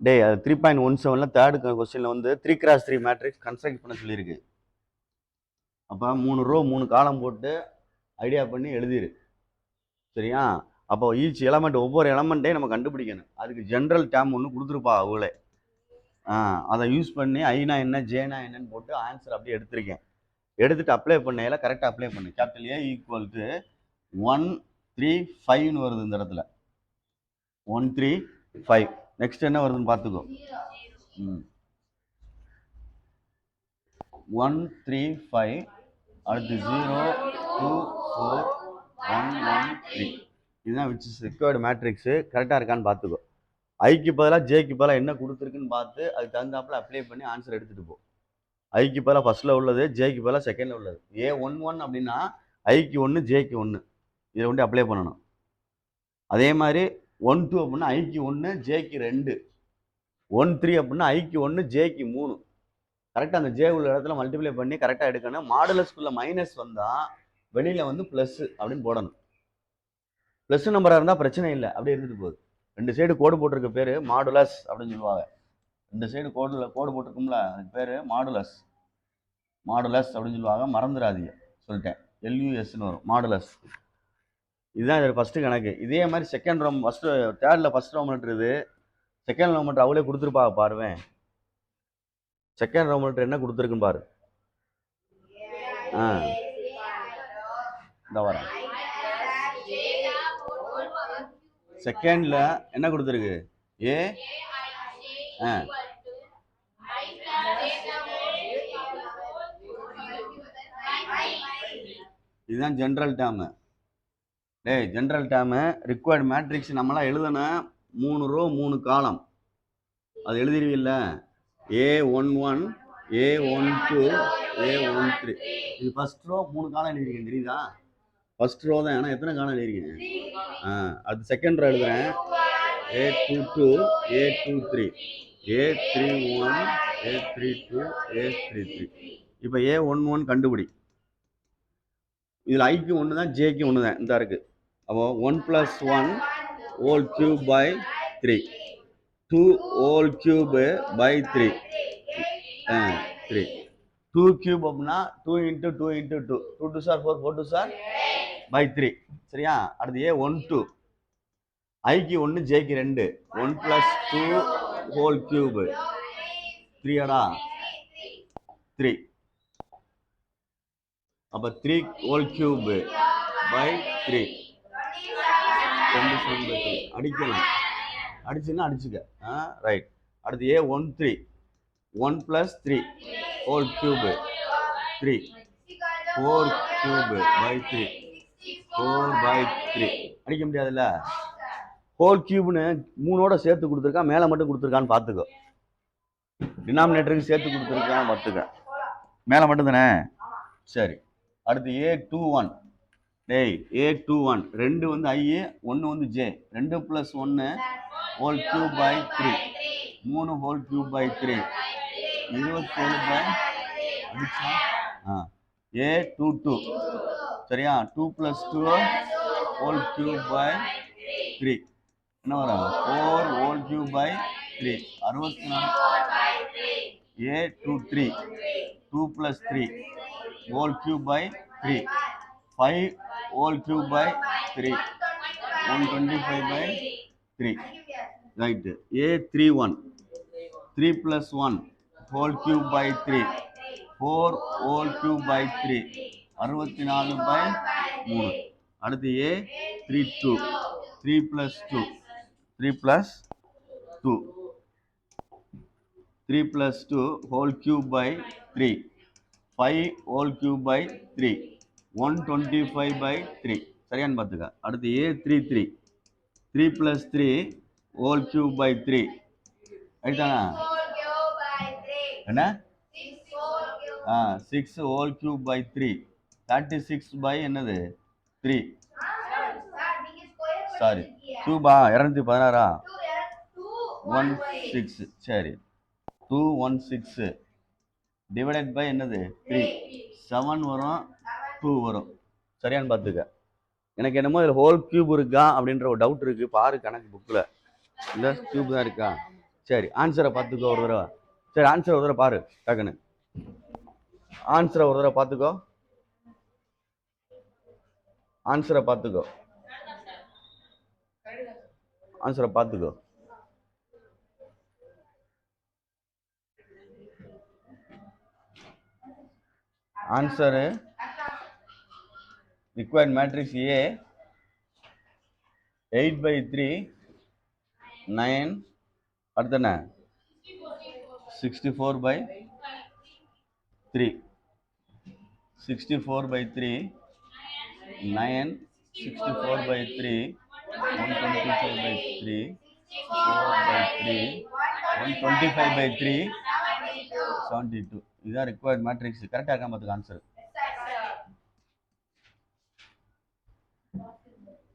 டே அது 3.17ல தேர்டு கொஸ்டின்ல வந்து 3x3 மேட்ரிக்ஸ் கன்ஸ்ட்ரக்ட் பண்ண சொல்லியிருக்கு. அப்போ 3 ரோ 3 காலம் போட்டு ஐடியா பண்ணி எழுதிரு. சரியா? அப்போ ஈச் எலமெண்ட் ஒவ்வொரு எலமெண்ட்டையும் நம்ம கண்டுபிடிக்கணும். அதுக்கு ஜென்ரல் டேம் ஒன்று கொடுத்துருப்பா அவங்களே. அதை யூஸ் பண்ணி ஐனா என்ன ஜேனா என்னன்னு போட்டு ஆன்சர் அப்படியே எடுத்திருக்கேன். எடுத்துட்டு அப்ளை பண்ணையில கரெக்டாக அப்ளை பண்ணு. கேபிட்டல் ஏ ஈக்குவல் டு 1 3 5ன்னு வருது இந்த இடத்துல. 1 3 5. நெக்ஸ்ட் என்ன வருதுன்னு பார்த்துக்கோ. 1 3 5 அடுத்து 0 2 4 1 1 3. இதுதான் விச் இஸ் ரிக்வயர்டு மேட்ரிக்ஸு. கரெக்டாக இருக்கான்னு பார்த்துக்கோ. ஐக்கு பதிலாக ஜேக்கு பதிலாக என்ன கொடுத்துருக்குன்னு பார்த்து அதுக்கு தகுந்தாப்பில் அப்ளை பண்ணி ஆன்சர் எடுத்துகிட்டு போ. ஐக்கு பதிலாக ஃபர்ஸ்ட்டில் உள்ளது, ஜேக்கு பதிலாக செகண்டில் உள்ளது. A11 அப்படின்னா ஐக்கு 1 ஜேக்கு 1 இதை வந்து அப்ளை பண்ணணும். அதே மாதிரி 1 2 அப்படின்னா ஐக்கு 1 ஜேக்கு 2. 1 3 அப்படின்னா ஐக்கு 1 ஜேக்கு 3. கரெக்டாக அந்த ஜே உள்ள இடத்துல மல்டிப்ளை பண்ணி கரெக்டாக எடுக்கணும். மாடுலஸ்குள்ள மைனஸ் வந்தால் வெளியில் வந்து ப்ளஸ் அப்படின்னு போடணும். ப்ளஸ் நம்பராக இருந்தால் பிரச்சனை இல்லை, அப்படியே இருந்துட்டு போகுது. 2 சைடு கோடு போட்டிருக்க பேர் மாடுலஸ் அப்படின்னு சொல்லுவாங்க. 2 சைடு கோடு போட்டிருக்கும்ல அதுக்கு பேர் மாடுலஸ். மாடுலஸ் அப்படின்னு சொல்லுவாங்க, மறந்துடாதீங்க. சொல்லிட்டேன், LUSன்னு வரும் மாடுலஸ். இதுதான் இது ஃபஸ்ட்டு கணக்கு. இதே மாதிரி செகண்ட் ரோம் ஃபஸ்ட்டு தேர்டில் ஃபஸ்ட் ரோம் லெட்ரு, செகண்ட் ரோம் லெட்ரு அவளே கொடுத்துருப்பா பாருவேன். செகண்ட் ரோம் லெட்ரு என்ன கொடுத்துருக்குன்னு பாரு. இந்த வரேன். செகண்ட்ல என்ன கொடுத்துருக்கு? ஏ இதுதான் general term. General term required matrix நம்மளாம் எழுதணும். 3 ரோ 3 காலம் அது எழுதிருவில்ல. A11 A12 A13. இது ஃபர்ஸ்ட் ரோ 3 காலம் எழுதிருக்கேன், தெரியுதா? ஃபர்ஸ்ட் ரோ தான். ஏன்னா எத்தனை காலம் எழுதிருக்கேன்? அது செகண்ட் ரோ எழுதுறேன். A22 A23 A31 A32 A33. இப்போ A11 கண்டுபிடி. இதில் ஐக்கு 1 தான் ஜேக்கு 1 தான் இந்த இருக்கு. அப்போ 1 + 1 whole cube by 3 2 whole cube by 3 3 2 cube அப்படின்னா 2 × 2 × 2 2 2 சார் 4 4 2 சார் பை 3. சரியா? அடுத்து A12 ஐக்கு 1 ஜேக்கு 2 1 + 2 ஹோல் கியூப் 3 3. அப்போ 3 ஹோல் கியூப் பை 3 27/3. அடிக்கலாம், அடிச்சுன்னா அடிச்சுக்க. ரைட். அடுத்து A13 1 + 3 whole cube 3 4 cube by 3 4/3. அடிக்க முடியாதுல்ல. ஹோல் கியூப்னு 3ஓட சேர்த்து கொடுத்துருக்கான், மேலே மட்டும் கொடுத்துருக்கான்னு பார்த்துக்கோ. டினாமினேட்டருக்கு சேர்த்து கொடுத்துருக்கான் பார்த்துக்க, மேலே மட்டும் தானே. சரி. அடுத்து A21. A21 2 வந்து ஐ 1 வந்து J. 2 + 1 whole cube by 3 3 whole cube by 3 27 அடிச்சா A22. சரியா? 2 + 2 ஹோல் கியூப் பை 3 என்ன வரும்? 4 whole cube by 3 64. A23 2 + 3 whole cube by 3 5 whole cube by 3 125/3. Right. A31 3 + 1 whole cube by 3 4 whole cube by 3 64/3. அடுத்து A32 3 + 2 3 + 2 whole cube by 3 5 whole cube by 3 125/3. சரியான்னு பார்த்துக்க. அடுத்து A33 3 + 3 whole cube by 3 ரைட்டானா? என்ன 6 whole cube by 3 36 என்னது 3. Sorry Cuba 216 16. சரி 216 divided by என்னது 3 7 வரும். 2 வரும். சரியான்னு பார்த்துக்க. எனக்கு என்னமோ இதில் ஹோல் கியூப் இருக்கா அப்படின்ற ஒரு டவுட் இருக்குது. பாரு கணக்கு புக்கில். இந்த கியூப் தான் இருக்கா? சரி, ஆன்சரை பார்த்துக்கோ ஒரு தடவை. சரி, ஆன்சரை ஒரு தடவை பாரு டக்குன்னு. ஆன்சரை ஒரு தடவை பார்த்துக்கோ. ஆன்சரை பார்த்துக்கோ. ஆன்சரை பார்த்துக்கோ. ஆன்சரு required matrix A 8/3 9 அடுத்து என்ன 64/3 64/3 9 64/3 125/3 4/3 125/3 72. இதுதான் required matrix. கரெக்டாக இருக்கான் பார்த்துக்க ஆன்சர்.